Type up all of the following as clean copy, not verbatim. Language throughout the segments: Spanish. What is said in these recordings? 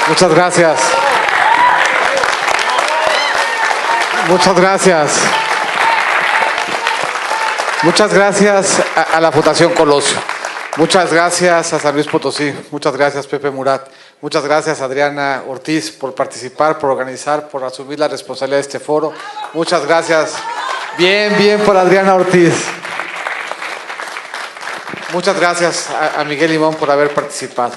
Muchas gracias. Muchas gracias. Muchas gracias a la Fundación Colosio. Muchas gracias a San Luis Potosí. Muchas gracias, Pepe Murat. Muchas gracias, Adriana Ortiz, por participar, por organizar, por asumir la responsabilidad de este foro. Muchas gracias. Bien por Adriana Ortiz. Muchas gracias a Miguel Limón por haber participado.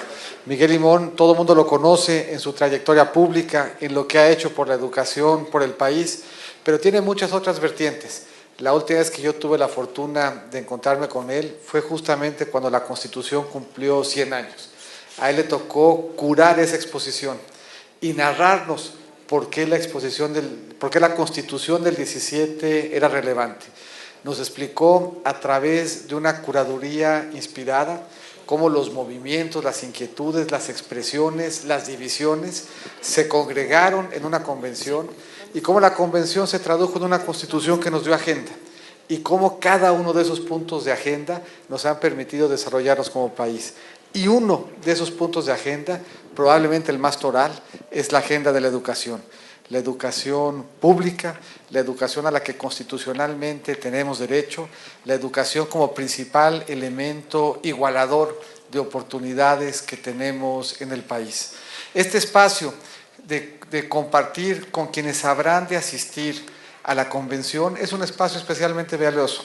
Miguel Limón, todo el mundo lo conoce en su trayectoria pública, en lo que ha hecho por la educación, por el país, pero tiene muchas otras vertientes. La última vez que yo tuve la fortuna de encontrarme con él fue justamente cuando la Constitución cumplió 100 años. A él le tocó curar esa exposición y narrarnos por qué la Constitución del 17 era relevante. Nos explicó a través de una curaduría inspirada cómo los movimientos, las inquietudes, las expresiones, las divisiones se congregaron en una convención y cómo la convención se tradujo en una constitución que nos dio agenda y cómo cada uno de esos puntos de agenda nos han permitido desarrollarnos como país. Y uno de esos puntos de agenda, probablemente el más toral, es la agenda de la educación pública, la educación a la que constitucionalmente tenemos derecho, la educación como principal elemento igualador de oportunidades que tenemos en el país. Este espacio de compartir con quienes habrán de asistir a la convención es un espacio especialmente valioso.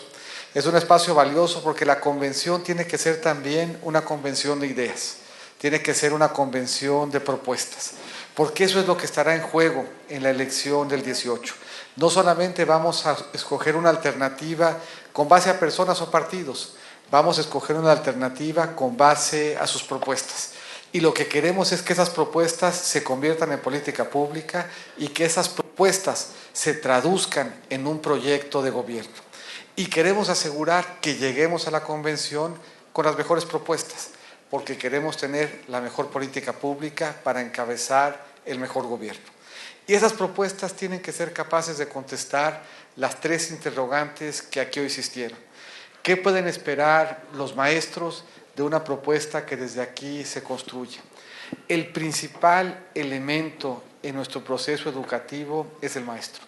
Es un espacio valioso porque la convención tiene que ser también una convención de ideas, tiene que ser una convención de propuestas, porque eso es lo que estará en juego en la elección del 18. No solamente vamos a escoger una alternativa con base a personas o partidos, vamos a escoger una alternativa con base a sus propuestas. Y lo que queremos es que esas propuestas se conviertan en política pública y que esas propuestas se traduzcan en un proyecto de gobierno. Y queremos asegurar que lleguemos a la convención con las mejores propuestas, porque queremos tener la mejor política pública para encabezar el mejor gobierno. Y esas propuestas tienen que ser capaces de contestar las tres interrogantes que aquí hoy existieron. ¿Qué pueden esperar los maestros de una propuesta que desde aquí se construye? El principal elemento en nuestro proceso educativo es el maestro.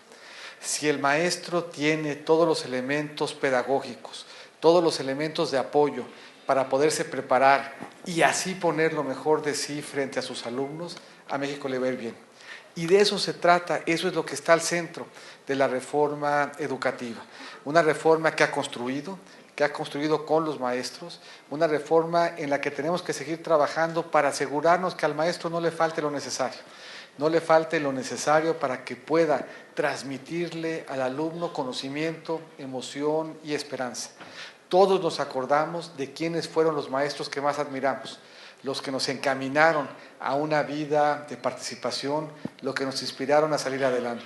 Si el maestro tiene todos los elementos pedagógicos, todos los elementos de apoyo para poderse preparar y así poner lo mejor de sí frente a sus alumnos, a México le va a ir bien. Y de eso se trata, eso es lo que está al centro de la reforma educativa. Una reforma que ha construido con los maestros, una reforma en la que tenemos que seguir trabajando para asegurarnos que al maestro no le falte lo necesario. No le falte lo necesario para que pueda transmitirle al alumno conocimiento, emoción y esperanza. Todos nos acordamos de quiénes fueron los maestros que más admiramos, los que nos encaminaron a una vida de participación, los que nos inspiraron a salir adelante.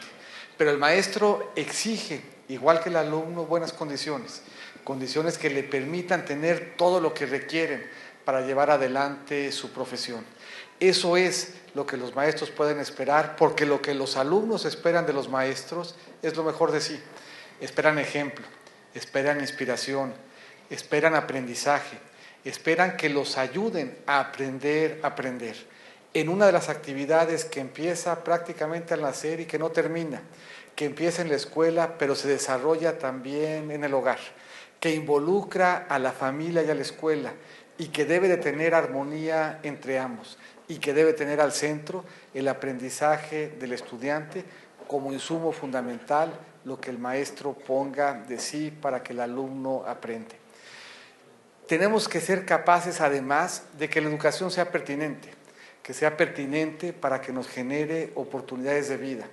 Pero el maestro exige, igual que el alumno, buenas condiciones, condiciones que le permitan tener todo lo que requieren para llevar adelante su profesión. Eso es lo que los maestros pueden esperar, porque lo que los alumnos esperan de los maestros es lo mejor de sí. Esperan ejemplo, esperan inspiración, esperan aprendizaje, esperan que los ayuden a aprender. En una de las actividades que empieza prácticamente al nacer y que no termina, que empieza en la escuela pero se desarrolla también en el hogar, que involucra a la familia y a la escuela y que debe de tener armonía entre ambos y que debe tener al centro el aprendizaje del estudiante como insumo fundamental, lo que el maestro ponga de sí para que el alumno aprenda. Tenemos que ser capaces, además, de que la educación sea pertinente, que sea pertinente para que nos genere oportunidades de vida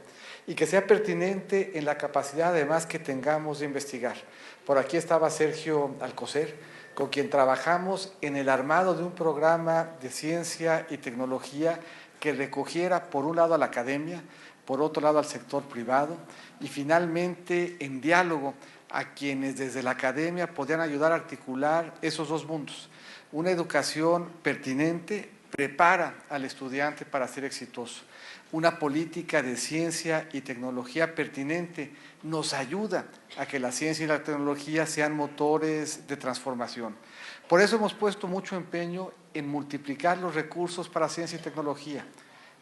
y que sea pertinente en la capacidad, además, que tengamos de investigar. Por aquí estaba Sergio Alcocer, con quien trabajamos en el armado de un programa de ciencia y tecnología que recogiera, por un lado, a la academia, por otro lado, al sector privado y, finalmente, en diálogo a quienes desde la academia podían ayudar a articular esos dos mundos. Una educación pertinente prepara al estudiante para ser exitoso. Una política de ciencia y tecnología pertinente nos ayuda a que la ciencia y la tecnología sean motores de transformación. Por eso hemos puesto mucho empeño en multiplicar los recursos para ciencia y tecnología,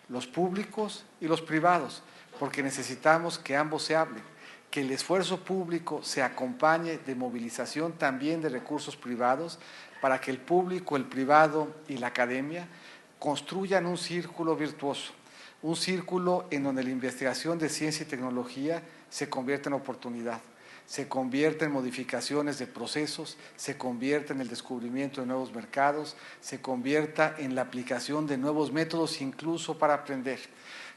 los públicos y los privados, porque necesitamos que ambos se hablen, que el esfuerzo público se acompañe de movilización también de recursos privados para que el público, el privado y la academia construyan un círculo virtuoso, un círculo en donde la investigación de ciencia y tecnología se convierta en oportunidad, se convierte en modificaciones de procesos, se convierta en el descubrimiento de nuevos mercados, se convierta en la aplicación de nuevos métodos incluso para aprender.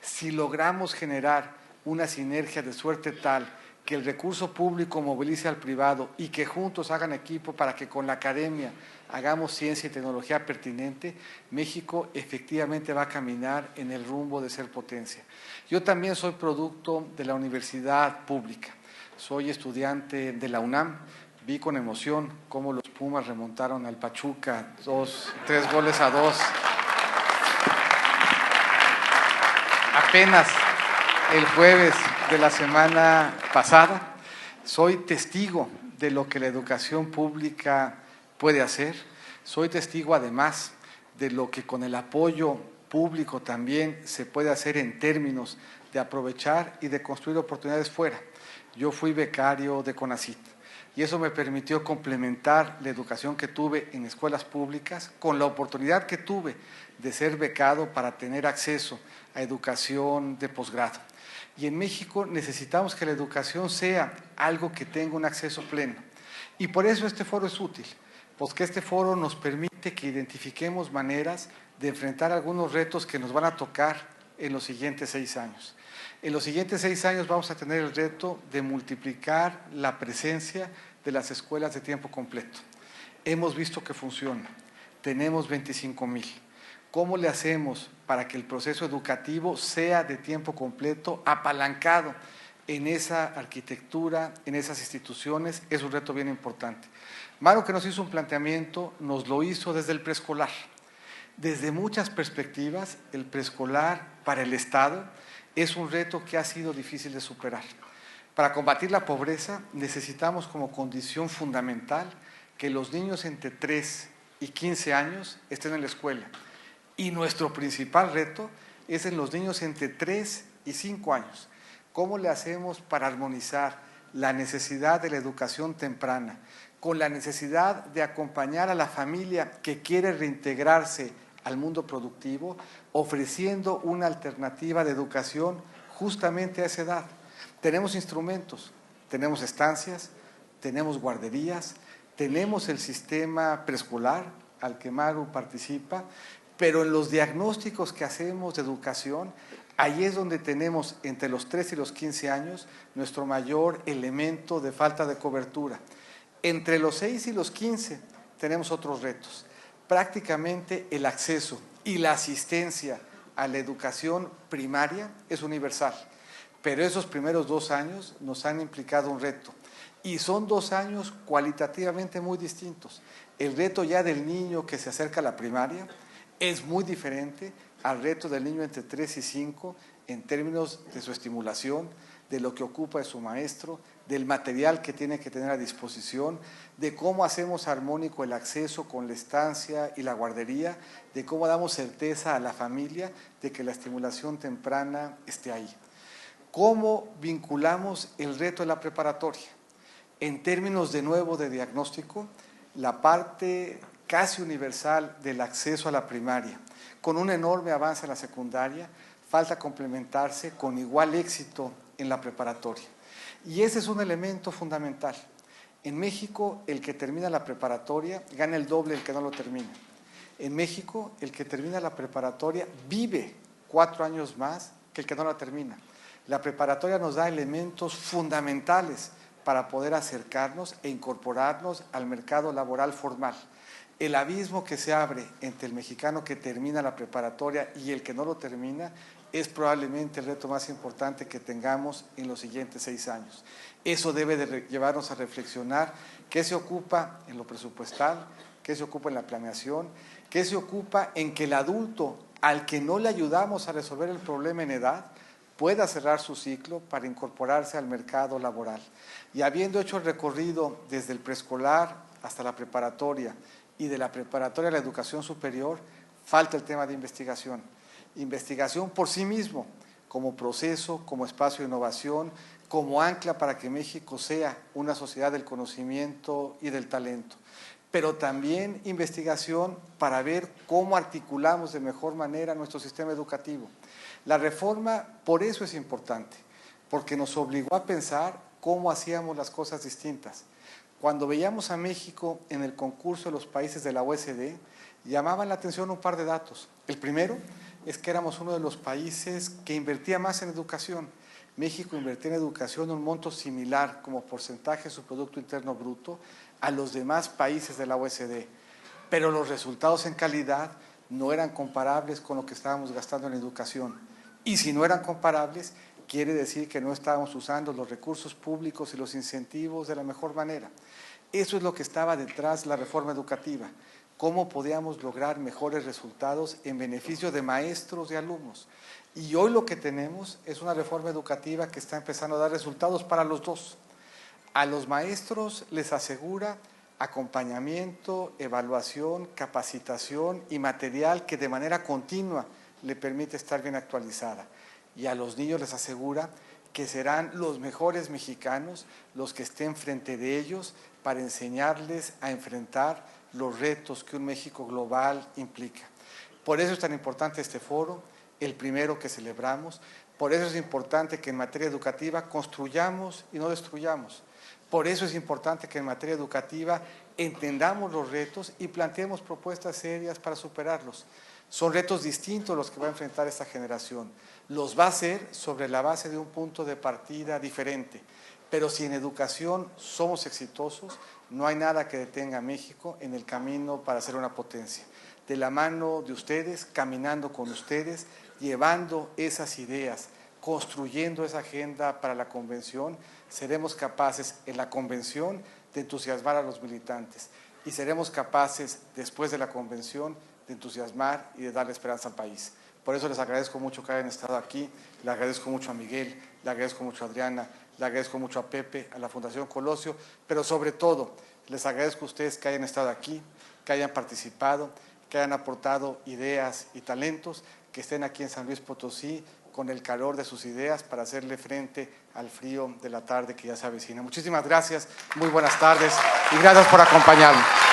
Si logramos generar una sinergia de suerte tal que el recurso público movilice al privado y que juntos hagan equipo para que con la academia hagamos ciencia y tecnología pertinente, México efectivamente va a caminar en el rumbo de ser potencia. Yo también soy producto de la universidad pública. Soy estudiante de la UNAM, vi con emoción cómo los Pumas remontaron al Pachuca 3-2. Apenas el jueves de la semana pasada, soy testigo de lo que la educación pública puede hacer, soy testigo además de lo que con el apoyo público también se puede hacer en términos de aprovechar y de construir oportunidades fuera. Yo fui becario de CONACYT y eso me permitió complementar la educación que tuve en escuelas públicas con la oportunidad que tuve de ser becado para tener acceso a educación de posgrado. Y en México necesitamos que la educación sea algo que tenga un acceso pleno. Y por eso este foro es útil, porque este foro nos permite que identifiquemos maneras de enfrentar algunos retos que nos van a tocar en los siguientes 6 años. En los siguientes 6 años vamos a tener el reto de multiplicar la presencia de las escuelas de tiempo completo. Hemos visto que funciona, tenemos 25,000. ¿Cómo le hacemos para que el proceso educativo sea de tiempo completo, apalancado en esa arquitectura, en esas instituciones? Es un reto bien importante. Maru, que nos hizo un planteamiento, nos lo hizo desde el preescolar. Desde muchas perspectivas, el preescolar para el Estado es un reto que ha sido difícil de superar. Para combatir la pobreza necesitamos como condición fundamental que los niños entre 3 y 15 años estén en la escuela. Y nuestro principal reto es en los niños entre 3 y 5 años. ¿Cómo le hacemos para armonizar la necesidad de la educación temprana con la necesidad de acompañar a la familia que quiere reintegrarse al mundo productivo, ofreciendo una alternativa de educación justamente a esa edad? Tenemos instrumentos, tenemos estancias, tenemos guarderías, tenemos el sistema preescolar al que Maru participa, pero en los diagnósticos que hacemos de educación, ahí es donde tenemos entre los 3 y los 15 años nuestro mayor elemento de falta de cobertura. Entre los 6 y los 15 tenemos otros retos. Prácticamente el acceso y la asistencia a la educación primaria es universal, pero esos primeros 2 años nos han implicado un reto y son 2 años cualitativamente muy distintos. El reto ya del niño que se acerca a la primaria es muy diferente al reto del niño entre 3 y 5 en términos de su estimulación, de lo que ocupa de su maestro, del material que tiene que tener a disposición, de cómo hacemos armónico el acceso con la estancia y la guardería, de cómo damos certeza a la familia de que la estimulación temprana esté ahí. ¿Cómo vinculamos el reto de la preparatoria? En términos de nuevo de diagnóstico, la parte casi universal del acceso a la primaria, con un enorme avance en la secundaria, falta complementarse con igual éxito en la preparatoria. Y ese es un elemento fundamental. En México, el que termina la preparatoria gana el doble del que no lo termina. En México, el que termina la preparatoria vive 4 años más que el que no la termina. La preparatoria nos da elementos fundamentales para poder acercarnos e incorporarnos al mercado laboral formal. El abismo que se abre entre el mexicano que termina la preparatoria y el que no lo termina es probablemente el reto más importante que tengamos en los siguientes 6 años. Eso debe de llevarnos a reflexionar qué se ocupa en lo presupuestal, qué se ocupa en la planeación, qué se ocupa en que el adulto al que no le ayudamos a resolver el problema en edad pueda cerrar su ciclo para incorporarse al mercado laboral. Y habiendo hecho el recorrido desde el preescolar hasta la preparatoria y de la preparatoria a la educación superior, falta el tema de investigación. Investigación por sí mismo, como proceso, como espacio de innovación, como ancla para que México sea una sociedad del conocimiento y del talento. Pero también investigación para ver cómo articulamos de mejor manera nuestro sistema educativo. La reforma por eso es importante, porque nos obligó a pensar cómo hacíamos las cosas distintas. Cuando veíamos a México en el concurso de los países de la OECD, llamaban la atención un par de datos. El primero es que éramos uno de los países que invertía más en educación. México invertía en educación un monto similar como porcentaje de su Producto Interno Bruto a los demás países de la OECD, pero los resultados en calidad no eran comparables con lo que estábamos gastando en educación. Y si no eran comparables, quiere decir que no estábamos usando los recursos públicos y los incentivos de la mejor manera. Eso es lo que estaba detrás de la reforma educativa. Cómo podíamos lograr mejores resultados en beneficio de maestros y alumnos. Y hoy lo que tenemos es una reforma educativa que está empezando a dar resultados para los dos. A los maestros les asegura acompañamiento, evaluación, capacitación y material que de manera continua le permite estar bien actualizada. Y a los niños les asegura que serán los mejores mexicanos los que estén frente de ellos para enseñarles a enfrentar los retos que un México global implica. Por eso es tan importante este foro, el primero que celebramos. Por eso es importante que en materia educativa construyamos y no destruyamos. Por eso es importante que en materia educativa entendamos los retos y planteemos propuestas serias para superarlos. Son retos distintos los que va a enfrentar esta generación. Los va a hacer sobre la base de un punto de partida diferente. Pero si en educación somos exitosos, no hay nada que detenga a México en el camino para ser una potencia. De la mano de ustedes, caminando con ustedes, llevando esas ideas, construyendo esa agenda para la convención, seremos capaces en la convención de entusiasmar a los militantes y seremos capaces después de la convención de entusiasmar y de darle esperanza al país. Por eso les agradezco mucho que hayan estado aquí, le agradezco mucho a Miguel, le agradezco mucho a Adriana, le agradezco mucho a Pepe, a la Fundación Colosio, pero sobre todo les agradezco a ustedes que hayan estado aquí, que hayan participado, que hayan aportado ideas y talentos, que estén aquí en San Luis Potosí con el calor de sus ideas para hacerle frente al frío de la tarde que ya se avecina. Muchísimas gracias, muy buenas tardes y gracias por acompañarnos.